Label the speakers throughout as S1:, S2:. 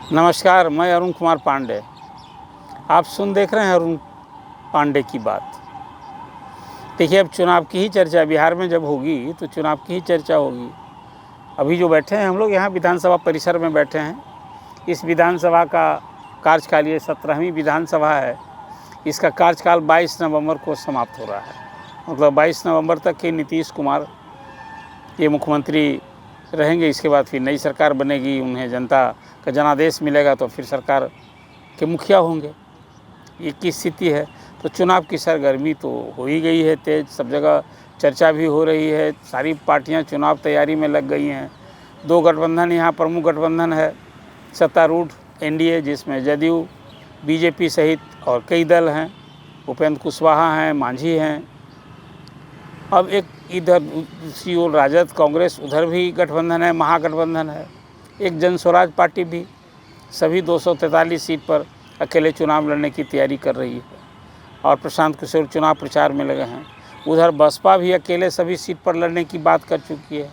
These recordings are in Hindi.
S1: नमस्कार, मैं अरुण कुमार पांडे। आप देख रहे हैं अरुण पांडे की बात। देखिए, अब चुनाव की ही चर्चा बिहार में जब होगी तो चुनाव की ही चर्चा होगी। अभी जो बैठे हैं हम लोग यहाँ विधानसभा परिसर में बैठे हैं। इस विधानसभा का कार्यकाल ये 17वीं विधानसभा है। इसका कार्यकाल 22 नवंबर को समाप्त हो रहा है। मतलब 22 नवंबर तक के नीतीश कुमार ये मुख्यमंत्री रहेंगे। इसके बाद फिर नई सरकार बनेगी, उन्हें जनता का जनादेश मिलेगा तो फिर सरकार के मुखिया होंगे। ये की स्थिति है। तो चुनाव की सरगर्मी तो हो ही गई है तेज, सब जगह चर्चा भी हो रही है। सारी पार्टियां चुनाव तैयारी में लग गई हैं। दो गठबंधन यहाँ प्रमुख गठबंधन है, सत्तारूढ़ एनडीए, जिसमें जदयू, बीजेपी सहित और कई दल हैं। उपेंद्र कुशवाहा हैं, मांझी हैं। अब एक इधर दूसरी ओर राजद कांग्रेस, उधर भी गठबंधन है, महागठबंधन है। एक जन स्वराज पार्टी भी सभी 243 सीट पर अकेले चुनाव लड़ने की तैयारी कर रही है और प्रशांत किशोर चुनाव प्रचार में लगे हैं। उधर बसपा भी अकेले सभी सीट पर लड़ने की बात कर चुकी है।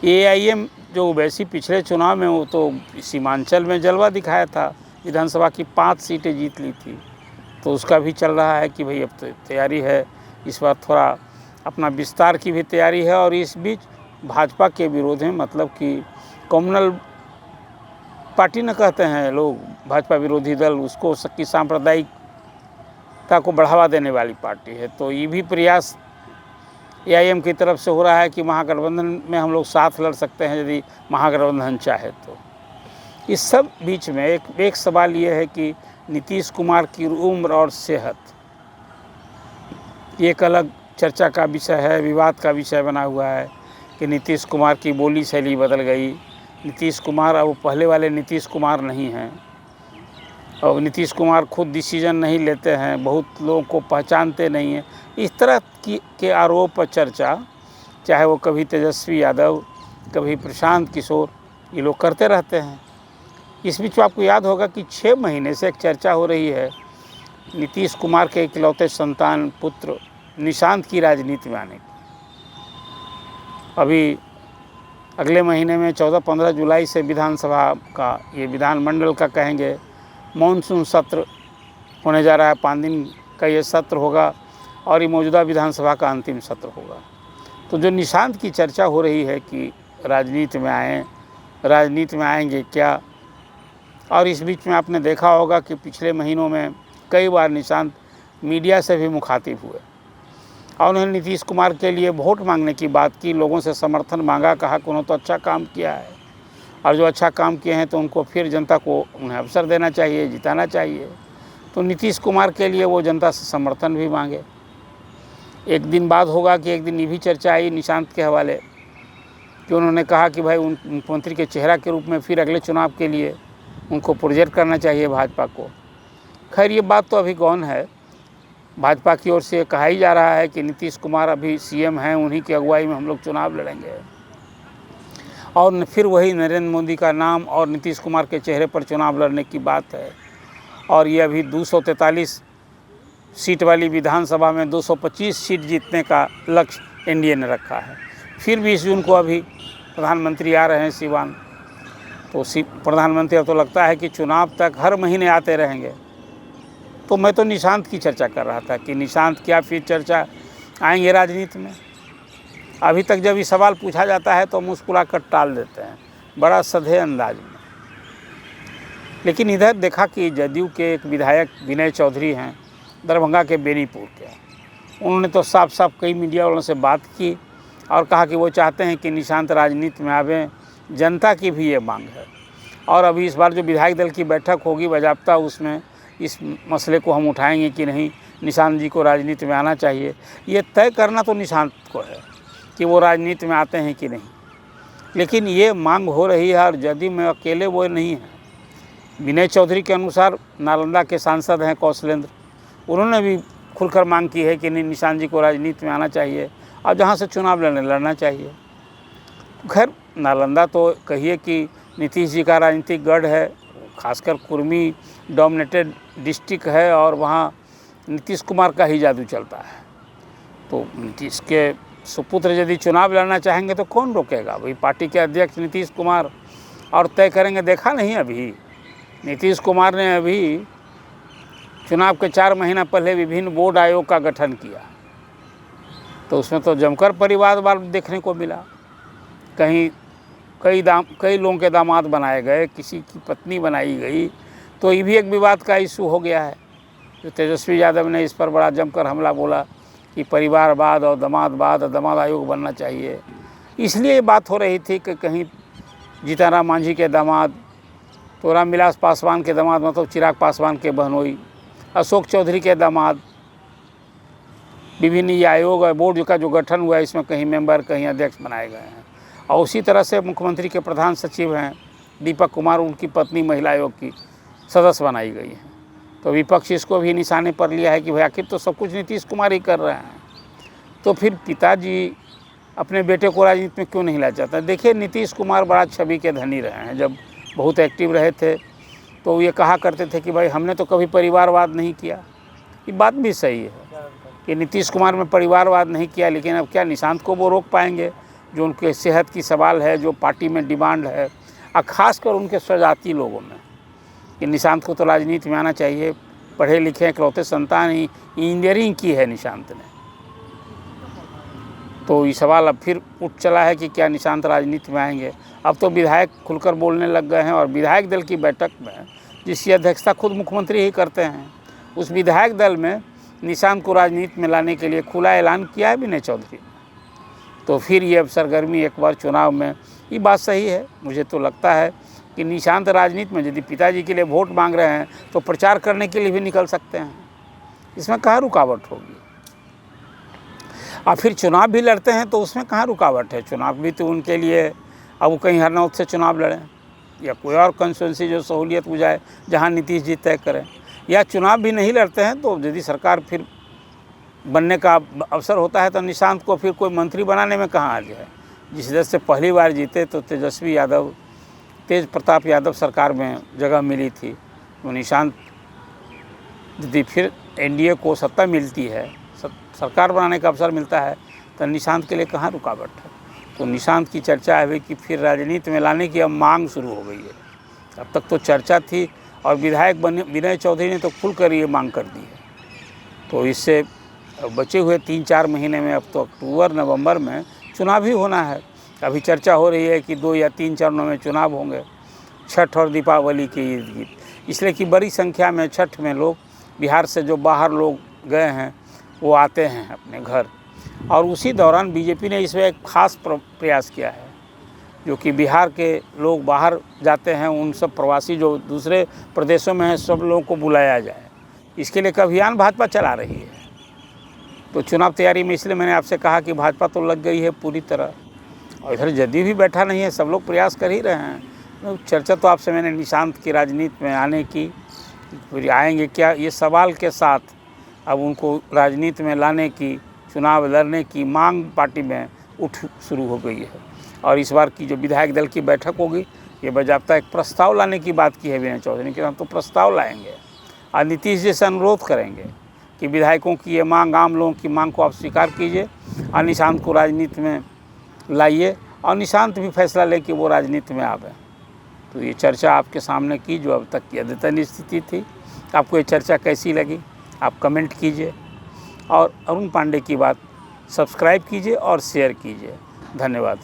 S1: एआईएम जो वैसी पिछले चुनाव में वो तो सीमांचल में जलवा दिखाया था, विधानसभा की 5 सीटें जीत ली थी। तो उसका भी चल रहा है कि भाई अब तो तैयारी है, इस बार थोड़ा अपना विस्तार की भी तैयारी है। और इस बीच भाजपा के विरोध में, मतलब कि कम्युनल पार्टी न कहते हैं लोग, भाजपा विरोधी दल, उसको की सांप्रदायिकता को बढ़ावा देने वाली पार्टी है। तो ये भी प्रयास एआईएम की तरफ से हो रहा है कि महागठबंधन में हम लोग साथ लड़ सकते हैं यदि महागठबंधन चाहे तो। इस सब बीच में एक सवाल ये है कि नीतीश कुमार की उम्र और सेहत ये एक अलग चर्चा का विषय है, विवाद का विषय बना हुआ है कि नीतीश कुमार की बोली शैली बदल गई। नीतीश कुमार अब पहले वाले नीतीश कुमार नहीं हैं। और नीतीश कुमार खुद डिसीजन नहीं लेते हैं, बहुत लोगों को पहचानते नहीं हैं। इस तरह के आरोप और चर्चा, चाहे वो कभी तेजस्वी यादव, कभी प्रशांत किशोर, ये लोग करते रहते हैं। इस बीच आपको याद होगा कि 6 महीने से एक चर्चा हो रही है नीतीश कुमार के इकलौते संतान पुत्र निशांत की राजनीति में आने की। अभी अगले महीने में 14-15 जुलाई से विधानसभा का, ये विधानमंडल का कहेंगे, मानसून सत्र होने जा रहा है। 5 दिन का ये सत्र होगा और ये मौजूदा विधानसभा का अंतिम सत्र होगा। तो जो निशांत की चर्चा हो रही है कि राजनीति में आएंगे क्या। और इस बीच में आपने देखा होगा कि पिछले महीनों में कई बार निशांत मीडिया से भी मुखातिब हुए और उन्होंने नीतीश कुमार के लिए वोट मांगने की बात की, लोगों से समर्थन मांगा, कहा कि उन्होंने तो अच्छा काम किया है और जो अच्छा काम किए हैं तो उनको फिर जनता को उन्हें अवसर देना चाहिए, जिताना चाहिए। तो नीतीश कुमार के लिए वो जनता से समर्थन भी मांगे। एक दिन बाद होगा कि एक दिन ये भी चर्चा आई निशांत के हवाले कि उन्होंने कहा कि भाई उन मुख्यमंत्री के चेहरा के रूप में फिर अगले चुनाव के लिए उनको प्रोजेक्ट करना चाहिए भाजपा को। खैर, ये बात तो अभी गौन है। भाजपा की ओर से कहा ही जा रहा है कि नीतीश कुमार अभी सीएम हैं, उन्हीं की अगुवाई में हम लोग चुनाव लड़ेंगे और फिर वही नरेंद्र मोदी का नाम और नीतीश कुमार के चेहरे पर चुनाव लड़ने की बात है। और ये अभी 243 सीट वाली विधानसभा में 225 सीट जीतने का लक्ष्य एनडीए ने रखा है। फिर 20 जून को अभी प्रधानमंत्री आ रहे हैं सिवान। तो प्रधानमंत्री, अब तो लगता है कि चुनाव तक हर महीने आते रहेंगे। तो मैं तो निशांत की चर्चा कर रहा था कि निशांत क्या फिर चर्चा आएंगे राजनीति में। अभी तक जब ये सवाल पूछा जाता है तो मुस्कुराकर टाल देते हैं, बड़ा सधे अंदाज में। लेकिन इधर देखा कि जदयू के एक विधायक विनय चौधरी हैं, दरभंगा के बेनीपुर के, उन्होंने तो साफ साफ कई मीडिया वालों से बात की और कहा कि वो चाहते हैं कि निशांत राजनीति में आवें, जनता की भी ये मांग है। और अभी इस बार जो विधायक दल की बैठक होगी बाज़ाब्ता, उसमें इस मसले को हम उठाएंगे कि नहीं, निशांत जी को राजनीति में आना चाहिए। ये तय करना तो निशांत को है कि वो राजनीति में आते हैं कि नहीं। लेकिन ये मांग हो रही है और जदयू में अकेले वो नहीं है। विनय चौधरी के अनुसार नालंदा के सांसद हैं कौशलेंद्र, उन्होंने भी खुलकर मांग की है कि नहीं, निशांत जी को राजनीति में आना चाहिए और जहाँ से चुनाव लड़ना चाहिए। खैर, नालंदा तो कहिए कि नीतीश जी का राजनीतिक गढ़ है, खासकर कुर्मी डोमिनेटेड डिस्ट्रिक्ट है और वहाँ नीतीश कुमार का ही जादू चलता है। तो नीतीश के सुपुत्र यदि चुनाव लड़ना चाहेंगे तो कौन रोकेगा। भाई, पार्टी के अध्यक्ष नीतीश कुमार और तय करेंगे। देखा नहीं अभी नीतीश कुमार ने अभी चुनाव के 4 महीना पहले विभिन्न बोर्ड आयोग का गठन किया, तो उसमें तो जमकर परिवारवाद देखने को मिला। कहीं कई लोगों के दामाद बनाए गए, किसी की पत्नी बनाई गई, तो ये भी एक विवाद का इशू हो गया है। जो तेजस्वी यादव ने इस पर बड़ा जमकर हमला बोला कि परिवारवाद और दामाद आयोग बनना चाहिए। इसलिए ये बात हो रही थी कि कहीं जीतन राम मांझी के दामाद, तो रामविलास पासवान के दामाद मतलब चिराग पासवान के बहनोई, अशोक चौधरी के दामाद, विभिन्न ये आयोग और बोर्ड का जो गठन हुआ है इसमें कहीं मेंबर कहीं अध्यक्ष बनाए गए हैं। और उसी तरह से मुख्यमंत्री के प्रधान सचिव हैं दीपक कुमार, उनकी पत्नी महिला आयोग की सदस्य बनाई गई है। तो विपक्ष इसको भी निशाने पर लिया है कि भाई आखिर तो सब कुछ नीतीश कुमार ही कर रहे हैं, तो फिर पिताजी अपने बेटे को राजनीति में क्यों नहीं ला चाहता। देखिए नीतीश कुमार बड़ा छवि के धनी रहे हैं। जब बहुत एक्टिव रहे थे तो ये कहा करते थे कि भाई हमने तो कभी परिवारवाद नहीं किया। ये बात भी सही है कि नीतीश कुमार में परिवारवाद नहीं किया, लेकिन अब क्या निशांत को वो रोक पाएंगे। जो उनके सेहत की सवाल है, जो पार्टी में डिमांड है, और ख़ासकर उनके स्वजाति लोगों में कि निशांत को तो राजनीति में आना चाहिए। पढ़े लिखे इकलौते संतान ही इंजीनियरिंग की है निशांत ने, तो ये सवाल अब फिर उठ चला है कि क्या निशांत राजनीति में आएंगे। अब तो विधायक खुलकर बोलने लग गए हैं, और विधायक दल की बैठक में जिसकी अध्यक्षता खुद मुख्यमंत्री ही करते हैं, उस विधायक दल में निशांत को राजनीति में लाने के लिए खुला ऐलान किया है विनय चौधरी। तो फिर ये अब सरगर्मी एक बार चुनाव में, ये बात सही है। मुझे तो लगता है कि निशांत राजनीति में यदि पिताजी के लिए वोट मांग रहे हैं तो प्रचार करने के लिए भी निकल सकते हैं, इसमें कहाँ रुकावट होगी। और फिर चुनाव भी लड़ते हैं तो उसमें कहाँ रुकावट है। चुनाव भी तो उनके लिए, अब वो कहीं हरनौत से चुनाव लड़ें या कोई और कंस्टिट्यूंसी जो सहूलियत हो जाए जहाँ नीतीश जी तय करें, या चुनाव भी नहीं लड़ते हैं तो यदि सरकार फिर बनने का अवसर होता है तो निशांत को फिर कोई मंत्री बनाने में कहाँ आ जाए। जिस तरह से पहली बार जीते तो तेज प्रताप यादव सरकार में जगह मिली थी, तो निशांत यदि फिर एनडीए को सत्ता मिलती है, सरकार बनाने का अवसर मिलता है, तो निशांत के लिए कहाँ रुकावट है। तो निशांत की चर्चा है कि फिर राजनीति में लाने की अब मांग शुरू हो गई है। अब तक तो चर्चा थी और विधायक विनय चौधरी ने तो खुलकर ये मांग कर दी है। तो इससे बचे हुए 3-4 महीने में, अब तो अक्टूबर नवंबर में चुनाव ही होना है। अभी चर्चा हो रही है कि 2 या 3 चरणों में चुनाव होंगे, छठ और दीपावली के इर्द गिर्द, इसलिए कि बड़ी संख्या में छठ में लोग बिहार से जो बाहर लोग गए हैं वो आते हैं अपने घर। और उसी दौरान बीजेपी ने इसमें एक खास प्रयास किया है, जो कि बिहार के लोग बाहर जाते हैं उन सब प्रवासी जो दूसरे प्रदेशों में हैं, सब लोगों को बुलाया जाए। इसके लिए एक अभियान भाजपा चला रही है। तो चुनाव तैयारी में इसलिए मैंने आपसे कहा कि भाजपा तो लग गई है पूरी तरह, और इधर जदयू भी बैठा नहीं है, सब लोग प्रयास कर ही रहे हैं। तो चर्चा तो आपसे मैंने निशांत की राजनीति में आने की, फिर आएंगे क्या, ये सवाल के साथ अब उनको राजनीति में लाने की, चुनाव लड़ने की मांग पार्टी में उठ शुरू हो गई है। और इस बार की जो विधायक दल की बैठक होगी, ये बाज़ाब्ता एक प्रस्ताव लाने की बात की है विनय चौधरी कि हम तो प्रस्ताव लाएंगे और नीतीश जी से अनुरोध करेंगे कि विधायकों की ये मांग, आम लोगों की मांग को आप स्वीकार कीजिए और निशांत को राजनीति में लाइए, और निशांत भी फैसला ले कि वो राजनीति में आवे। तो ये चर्चा आपके सामने की जो अब तक की अद्यतन स्थिति थी। आपको ये चर्चा कैसी लगी आप कमेंट कीजिए, और अरुण पांडे की बात सब्सक्राइब कीजिए और शेयर कीजिए। धन्यवाद।